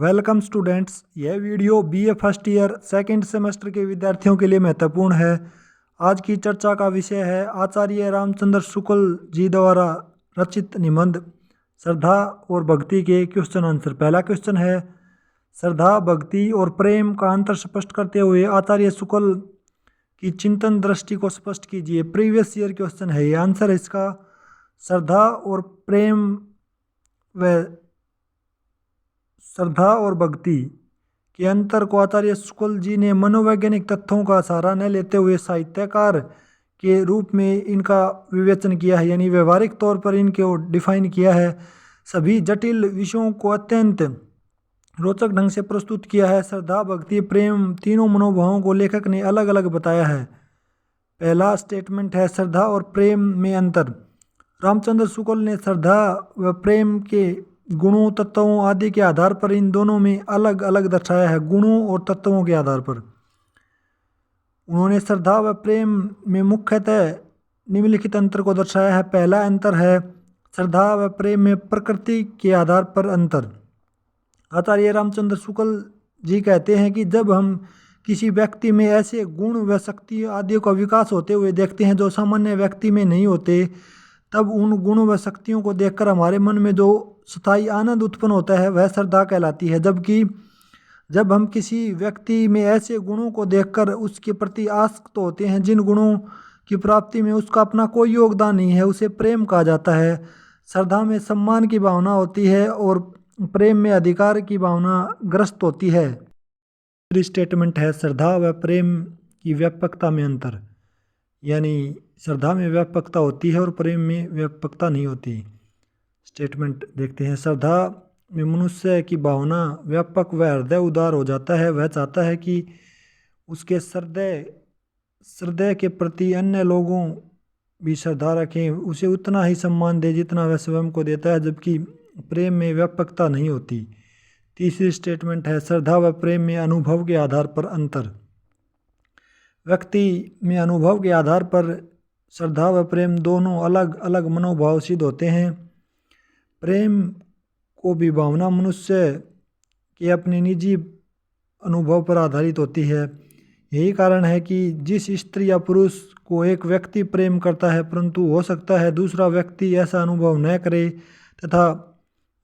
Welcome students, यह video BA first year second semester के विद्यार्थियों के लिए महत्वपूर्ण है। आज की चर्चा का विषय है आचार्य रामचंद्र शुक्ल जी द्वारा रचित निबंध श्रद्धा और भक्ति के क्वेश्चन आंसर। पहला क्वेश्चन है, श्रद्धा, भक्ति और प्रेम का अंतर स्पष्ट करते हुए आचार्य शुक्ल की चिंतन दृष्टि को स्पष्ट कीजिए। प्रीवियस ईयर क्वेश्चन है ये। आंसर है इसका, श्रद्धा और भक्ति के अंतर को आचार्य शुक्ल जी ने मनोवैज्ञानिक तथ्यों का सहारा न लेते हुए साहित्यकार के रूप में इनका विवेचन किया है, यानी व्यवहारिक तौर पर इनको डिफाइन किया है। सभी जटिल विषयों को अत्यंत रोचक ढंग से प्रस्तुत किया है। श्रद्धा, भक्ति, प्रेम तीनों मनोभावों को लेखक ने अलग अलग बताया है। पहला स्टेटमेंट है, श्रद्धा और प्रेम में अंतर। रामचंद्र शुक्ल ने श्रद्धा व प्रेम के गुणों, तत्वों आदि के आधार पर इन दोनों में अलग अलग दर्शाया है। गुणों और तत्वों के आधार पर उन्होंने श्रद्धा व प्रेम में मुख्यतः निम्नलिखित अंतर को दर्शाया है। पहला अंतर है श्रद्धा व प्रेम में प्रकृति के आधार पर अंतर। आचार्य रामचंद्र शुक्ल जी कहते हैं कि जब हम किसी व्यक्ति में ऐसे गुण व शक्ति आदि का विकास होते हुए देखते हैं जो सामान्य व्यक्ति में नहीं होते, तब उन गुणों व शक्तियों को देखकर हमारे मन में जो स्थायी आनंद उत्पन्न होता है वह श्रद्धा कहलाती है। जबकि जब हम किसी व्यक्ति में ऐसे गुणों को देखकर उसके प्रति आसक्त होते हैं जिन गुणों की प्राप्ति में उसका अपना कोई योगदान नहीं है, उसे प्रेम कहा जाता है। श्रद्धा में सम्मान की भावना होती है और प्रेम में अधिकार की भावना ग्रस्त होती है। दूसरी स्टेटमेंट है, श्रद्धा व प्रेम की व्यापकता में अंतर, यानी श्रद्धा में व्यापकता होती है और प्रेम में व्यापकता नहीं होती। स्टेटमेंट देखते हैं, श्रद्धा में मनुष्य की भावना व्यापक व हृदय उदार हो जाता है। वह चाहता है कि उसके हृदय के प्रति अन्य लोगों भी श्रद्धा रखें, उसे उतना ही सम्मान दे जितना वह स्वयं को देता है। जबकि प्रेम में व्यापकता नहीं होती। तीसरी स्टेटमेंट है, श्रद्धा व प्रेम में अनुभव के आधार पर अंतर। व्यक्ति में अनुभव के आधार पर श्रद्धा व प्रेम दोनों अलग अलग मनोभाव सिद्ध होते हैं। प्रेम को भी भावना मनुष्य के अपने निजी अनुभव पर आधारित होती है। यही कारण है कि जिस स्त्री या पुरुष को एक व्यक्ति प्रेम करता है, परंतु हो सकता है दूसरा व्यक्ति ऐसा अनुभव न करे तथा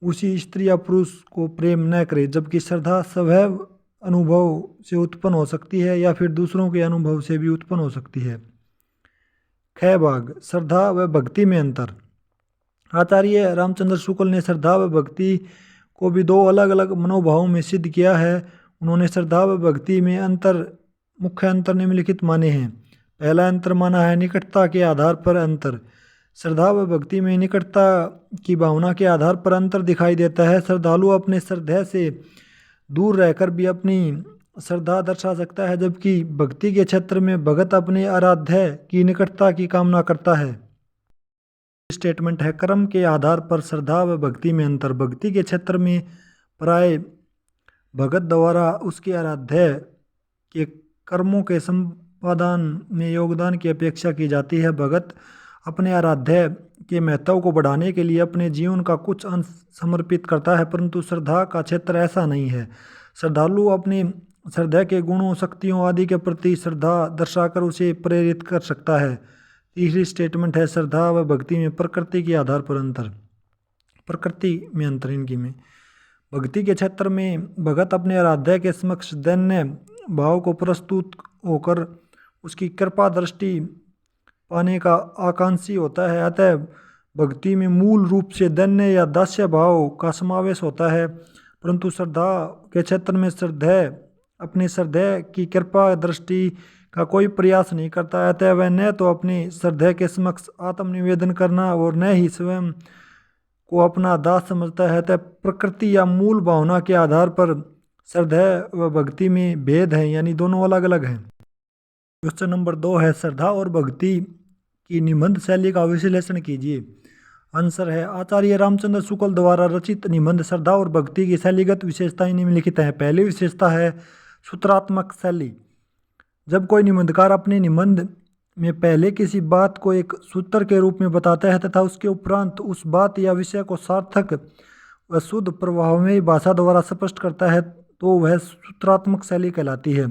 उसी स्त्री या पुरुष को प्रेम न करे। जबकि श्रद्धा स्वयं अनुभव से उत्पन्न हो सकती है या फिर दूसरों के अनुभव से भी उत्पन्न हो सकती है। ख भाग, श्रद्धा व भक्ति में अंतर। आचार्य रामचंद्र शुक्ल ने श्रद्धा व भक्ति को भी दो अलग अलग मनोभावों में सिद्ध किया है। उन्होंने श्रद्धा व भक्ति में मुख्य अंतर निम्नलिखित माने हैं। पहला अंतर माना है निकटता के आधार पर अंतर। श्रद्धा व भक्ति में निकटता की भावना के आधार पर अंतर दिखाई देता है। श्रद्धालु अपने श्रद्धेय से दूर रहकर भी अपनी श्रद्धा दर्शा सकता है, जबकि भक्ति के क्षेत्र में भगत अपने आराध्य की निकटता की कामना करता है। स्टेटमेंट है, कर्म के आधार पर श्रद्धा व भक्ति में अंतर। भक्ति के क्षेत्र में प्राय भगत द्वारा उसके आराध्य के कर्मों के संपादन में योगदान की अपेक्षा की जाती है। भगत अपने आराध्य के महत्व को बढ़ाने के लिए अपने जीवन का कुछ अंश समर्पित करता है, परंतु श्रद्धा का क्षेत्र ऐसा नहीं है। श्रद्धालु अपने श्रद्धेय के गुणों, शक्तियों आदि के प्रति श्रद्धा दर्शाकर उसे प्रेरित कर सकता है। तीसरी स्टेटमेंट है, श्रद्धा व भक्ति में प्रकृति के आधार पर अंतर। प्रकृति में अंतर इनकी में, भक्ति के क्षेत्र में भगत अपने आराध्य के समक्ष दैन्य भाव को प्रस्तुत होकर उसकी कृपा दृष्टि पाने का आकांक्षी होता है। अतः भक्ति में मूल रूप से दैन्य या दास्य भाव का समावेश होता है, परंतु श्रद्धा के क्षेत्र में श्रद्धेय अपने श्रद्धेय की कृपा दृष्टि का कोई प्रयास नहीं करता है। अतः वह न तो अपने श्रद्धेय के समक्ष आत्मनिवेदन करना और न ही स्वयं को अपना दास समझता है। अतः प्रकृति या मूल भावना के आधार पर श्रद्धेय व भक्ति में भेद है, यानी दोनों अलग अलग हैं। क्वेश्चन नंबर 2 है, श्रद्धा और भक्ति की निबंध शैली का विश्लेषण कीजिए। आंसर है, आचार्य रामचंद्र शुक्ल द्वारा रचित निबंध श्रद्धा और भक्ति की शैलीगत विशेषताएं निम्नलिखित हैं। पहली विशेषता है सूत्रात्मक शैली। जब कोई निबंधकार अपने निबंध में पहले किसी बात को एक सूत्र के रूप में बताता है तथा उसके उपरांत उस बात या विषय को सार्थक वह शुद्ध प्रभावमयी भाषा द्वारा स्पष्ट करता है तो वह सूत्रात्मक शैली कहलाती है।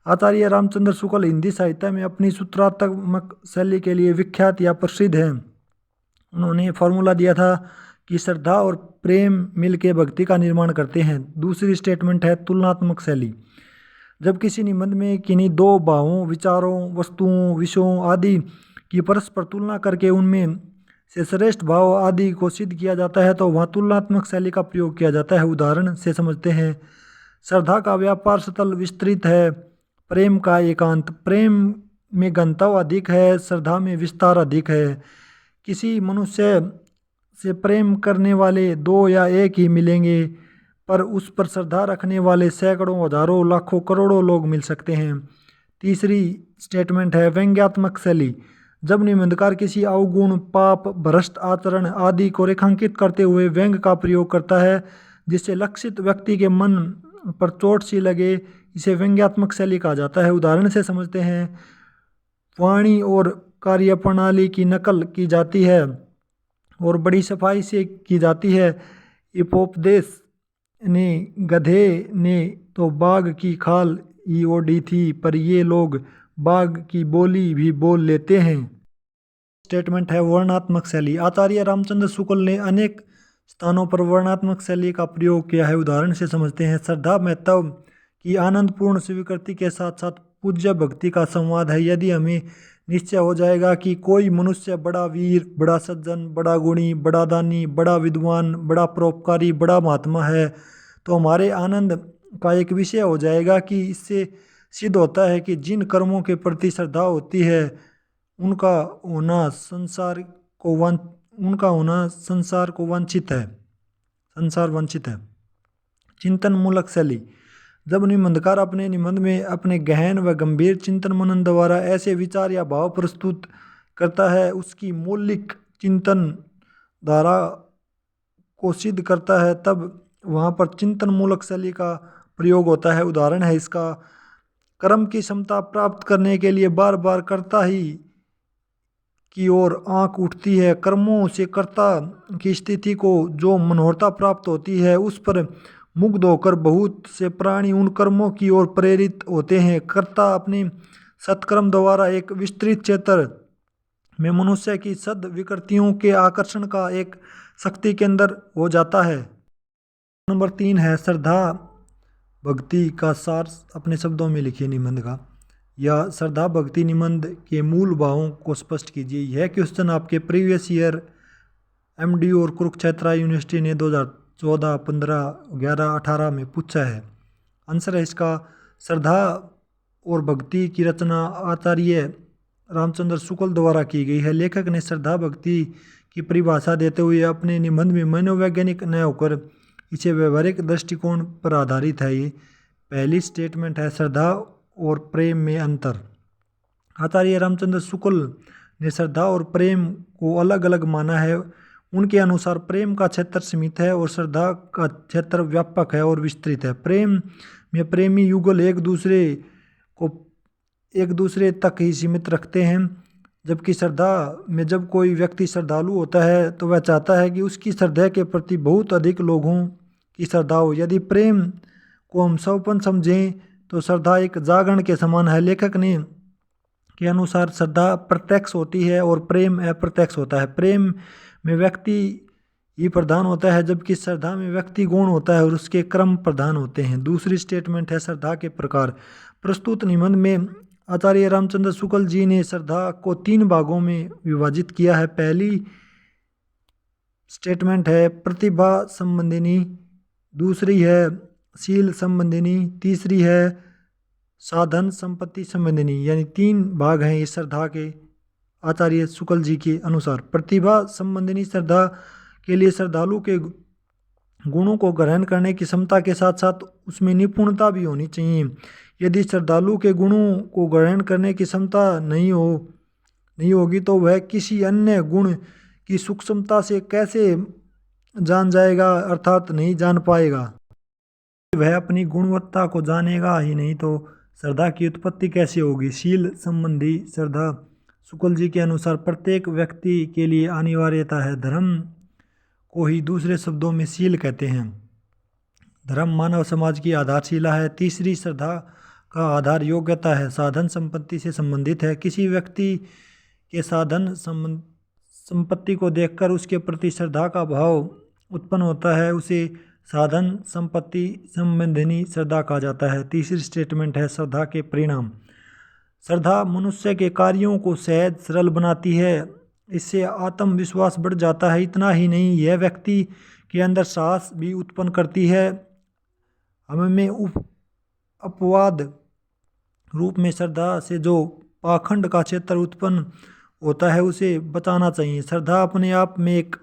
आचार्य रामचंद्र शुक्ल हिंदी साहित्य में अपनी सूत्रात्मक शैली के लिए विख्यात या प्रसिद्ध हैं। उन्होंने फॉर्मूला दिया था कि श्रद्धा और प्रेम मिलकर भक्ति का निर्माण करते हैं। दूसरी स्टेटमेंट है तुलनात्मक शैली। जब किसी निबंध में किन्हीं दो भावों, विचारों, वस्तुओं, विषयों आदि की परस्पर तुलना करके उनमें से श्रेष्ठ भाव आदि को सिद्ध किया जाता है तो वहाँ तुलनात्मक शैली का प्रयोग किया जाता है। उदाहरण से समझते हैं। श्रद्धा का व्यापार स्थल विस्तृत है, प्रेम का एकांत। प्रेम में गंतव्य अधिक है, श्रद्धा में विस्तार अधिक है। किसी मनुष्य से प्रेम करने वाले दो या एक ही मिलेंगे, पर उस पर श्रद्धा रखने वाले सैकड़ों, हजारों, लाखों, करोड़ों लोग मिल सकते हैं। तीसरी स्टेटमेंट है व्यंग्यात्मक शैली। जब निबंधकार किसी अवगुण, पाप, भ्रष्ट आचरण आदि को रेखांकित करते हुए व्यंग का प्रयोग करता है जिससे लक्षित व्यक्ति के मन पर चोट सी लगे, इसे व्यंग्यात्मक शैली कहा जाता है। उदाहरण से समझते हैं। वाणी और कार्यप्रणाली की नकल की जाती है और बड़ी सफाई से की जाती है। हिप्पोपदेस ने गधे ने तो बाघ की खाल ही ओढ़ी थी, पर ये लोग बाघ की बोली भी बोल लेते हैं। स्टेटमेंट है वर्णनात्मक शैली। आचार्य रामचंद्र शुक्ल ने अनेक स्थानों पर वर्णनात्मक शैली का प्रयोग किया है। उदाहरण से समझते हैं। श्रद्धा महत्व की आनंदपूर्ण स्वीकृति के साथ साथ पूज्य भक्ति का संवाद है। यदि हमें निश्चय हो जाएगा कि कोई मनुष्य बड़ा वीर, बड़ा सज्जन, बड़ा गुणी, बड़ा दानी, बड़ा विद्वान, बड़ा परोपकारी, बड़ा महात्मा है, तो हमारे आनंद का एक विषय हो जाएगा कि इससे सिद्ध होता है कि जिन कर्मों के प्रति श्रद्धा होती है उनका होना संसार को वांछित है, संसार वांछित है। चिंतन मूलक शैली। जब निबंधकार अपने निबंध में अपने गहन व गंभीर चिंतन मनन द्वारा ऐसे विचार या भाव प्रस्तुत करता है, उसकी मौलिक चिंतन धारा को सिद्ध करता है, तब वहाँ पर चिंतन मूलक शैली का प्रयोग होता है। उदाहरण है इसका। कर्म की क्षमता प्राप्त करने के लिए बार बार कर्ता ही की ओर आंख उठती है। कर्मों से कर्ता की स्थिति को जो मनोहरता प्राप्त होती है उस पर मुग्ध होकर बहुत से प्राणी उन कर्मों की ओर प्रेरित होते हैं। कर्ता अपने सत्कर्म द्वारा एक विस्तृत क्षेत्र में मनुष्य की सद विकृतियों के आकर्षण का एक शक्ति केंद्र हो जाता है। नंबर 3 है श्रद्धा भक्ति का सार अपने शब्दों में लिखिए निबंध का। या श्रद्धा भक्ति निबंध के मूल भावों को स्पष्ट कीजिए। यह क्वेश्चन आपके प्रीवियस ईयर एमडी और कुरुक्षेत्र यूनिवर्सिटी ने 2014, 15, 11, 18 में पूछा है। आंसर है इसका श्रद्धा और भक्ति की रचना आचार्य रामचंद्र शुक्ल द्वारा की गई है। लेखक ने श्रद्धा भक्ति की परिभाषा देते हुए अपने निबंध में मनोवैज्ञानिक न होकर इसे व्यवहारिक दृष्टिकोण पर आधारित है। ये पहली स्टेटमेंट है श्रद्धा और प्रेम में अंतर। आचार्य रामचंद्र शुक्ल ने श्रद्धा और प्रेम को अलग अलग माना है। उनके अनुसार प्रेम का क्षेत्र सीमित है और श्रद्धा का क्षेत्र व्यापक है और विस्तृत है। प्रेम में प्रेमी युगल एक दूसरे तक ही सीमित रखते हैं, जबकि श्रद्धा में जब कोई व्यक्ति श्रद्धालु होता है तो वह चाहता है कि उसकी श्रद्धा के प्रति बहुत अधिक लोगों की श्रद्धा हो। यदि प्रेम को हम सौपन समझें तो श्रद्धा एक जागरण के समान है। लेखक ने के अनुसार श्रद्धा प्रत्यक्ष होती है और प्रेम अप्रत्यक्ष होता है। प्रेम में व्यक्ति ही प्रधान होता है, जबकि श्रद्धा में व्यक्ति गौण होता है और उसके क्रम प्रधान होते हैं। दूसरी स्टेटमेंट है श्रद्धा के प्रकार। प्रस्तुत निबंध में आचार्य रामचंद्र शुक्ल जी ने श्रद्धा को 3 भागों में विभाजित किया है। पहली स्टेटमेंट है प्रतिभा संबंधिनी, दूसरी है शील संबंधिनी, तीसरी है साधन संपत्ति संबंधिनी। यानी 3 भाग हैं इस श्रद्धा के आचार्य शुक्ल जी के अनुसार। प्रतिभा संबंधिनी श्रद्धा के लिए श्रद्धालु के गुणों को ग्रहण करने की क्षमता के साथ साथ उसमें निपुणता भी होनी चाहिए। यदि श्रद्धालु के गुणों को ग्रहण करने की क्षमता नहीं होगी तो वह किसी अन्य गुण की सूक्ष्मता से कैसे जान जाएगा, अर्थात नहीं जान पाएगा। वह अपनी गुणवत्ता को जानेगा ही नहीं तो श्रद्धा की उत्पत्ति कैसे होगी। शील संबंधी श्रद्धा शुक्ल जी के अनुसार प्रत्येक व्यक्ति के लिए अनिवार्यता है। धर्म को ही दूसरे शब्दों में शील कहते हैं। धर्म मानव समाज की आधारशिला है। तीसरी, श्रद्धा का आधार योग्यता है, साधन संपत्ति से संबंधित है। किसी व्यक्ति के साधन संपत्ति को देखकर उसके प्रति श्रद्धा का भाव उत्पन्न होता है, उसे साधन संपत्ति संबंधिनी श्रद्धा कहा जाता है। तीसरी स्टेटमेंट है श्रद्धा के परिणाम। श्रद्धा मनुष्य के कार्यों को सहज सरल बनाती है, इससे आत्मविश्वास बढ़ जाता है। इतना ही नहीं, यह व्यक्ति के अंदर साहस भी उत्पन्न करती है। हमें अपवाद रूप में श्रद्धा से जो पाखंड का क्षेत्र उत्पन्न होता है उसे बचाना चाहिए। श्रद्धा अपने आप में एक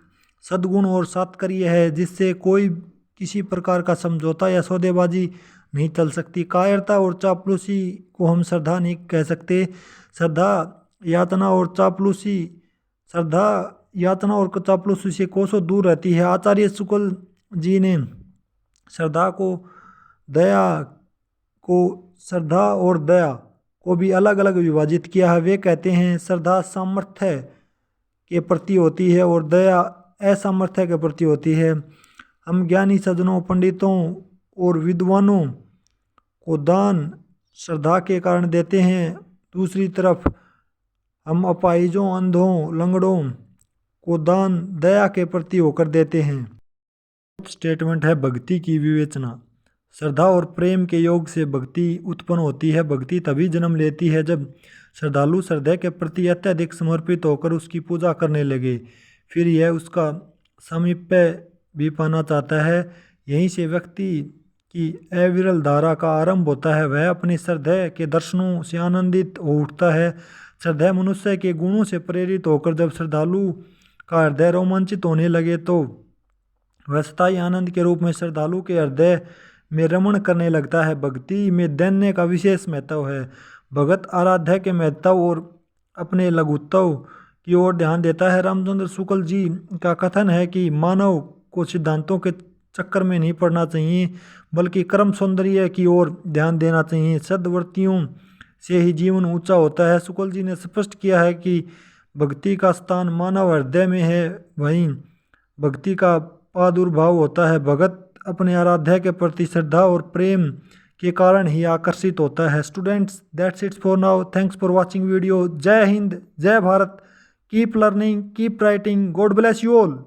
सद्गुण और सात्कर्य है, जिससे कोई किसी प्रकार का समझौता या सौदेबाजी नहीं चल सकती। कायरता और चापलूसी को हम श्रद्धा नहीं कह सकते। श्रद्धा यातना और चापलूसी से कोसों दूर रहती है। आचार्य शुक्ल जी ने श्रद्धा और दया को भी अलग अलग विभाजित किया है। वे कहते हैं श्रद्धा सामर्थ्य के प्रति होती है और दया असामर्थ्य के प्रति होती है। हम ज्ञानी सज्जनों, पंडितों और विद्वानों को दान श्रद्धा के कारण देते हैं। दूसरी तरफ हम अपाहिजों, अंधों, लंगड़ों को दान दया के प्रति होकर देते हैं। स्टेटमेंट है भक्ति की विवेचना। श्रद्धा और प्रेम के योग से भक्ति उत्पन्न होती है। भक्ति तभी जन्म लेती है जब श्रद्धालु श्रद्धा के प्रति अत्यधिक समर्पित होकर उसकी पूजा करने लगे, फिर यह उसका सामीप्य भी पाना चाहता है। यहीं से व्यक्ति की अविरल धारा का आरंभ होता है। वह अपनी श्रद्धा के दर्शनों से आनंदित हो उठता है। श्रद्धा मनुष्य के गुणों से प्रेरित होकर जब श्रद्धालु का हृदय रोमांचित होने लगे तो वह स्थायी आनंद के रूप में श्रद्धालु के हृदय में रमण करने लगता है। भक्ति में दैन्य का विशेष महत्व है। भगत आराध्य के महत्व और अपने लघुत्व की ओर ध्यान देता है। रामचंद्र शुक्ल जी का कथन है कि मानव को सिद्धांतों के चक्कर में नहीं पड़ना चाहिए, बल्कि कर्म सौंदर्य की ओर ध्यान देना चाहिए। सद्वर्तियों से ही जीवन ऊंचा होता है। शुक्ल जी ने स्पष्ट किया है कि भक्ति का स्थान मानव हृदय में है, वहीं भक्ति का प्रादुर्भाव होता है। भगत अपने आराध्य के प्रति श्रद्धा और प्रेम के कारण ही आकर्षित होता है। Students, that's it's for now. Thanks for watching video. जय हिंद, जय Bharat. Keep learning, keep writing. God bless you all.